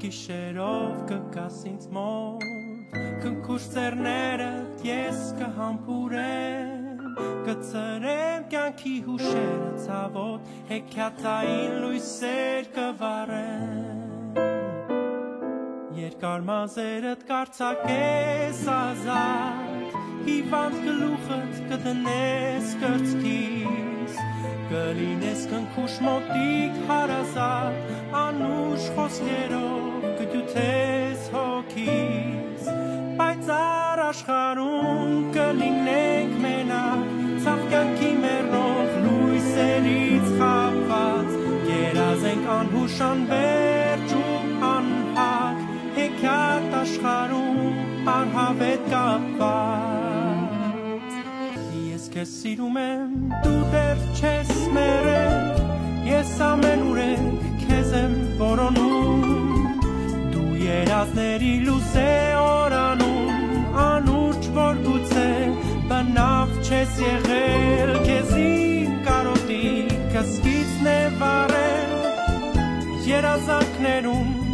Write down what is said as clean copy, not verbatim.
Գիշերով կգաս ինձ մոտ Քնքուշ ծերներդ ես կհամբուրեմ Կծրեմ կյանքի հուշերը ցավոտ Հեքիաթային լույսեր կվառեմ Երկար մազերդ կարծակես ազատ Հիվանդ գլուխդ կդնես կրծքիս Կլինես քնքուշ մոտիկ հարազատ Անուշ խոսքերով կդյութես հոգիս Բայց աշխարհում կլինենք մենակ Ցավ կյանքի մեռնող լույսերից խաբված Երազենք անհուշ անվերջ ու անհակ Հեքիաթ աշխարհում արհավետ կապված Ես քեզ սիրում եմ, դու դեռ չես մեռել Ես ամեն ուրեք քեզ եմ որոնում Դու երազների լույս է օրանում Անուրջ որ գուցե բնավ չես եղել Քեզ իմ կարոտի կսկիցն է վառել Երազանքներում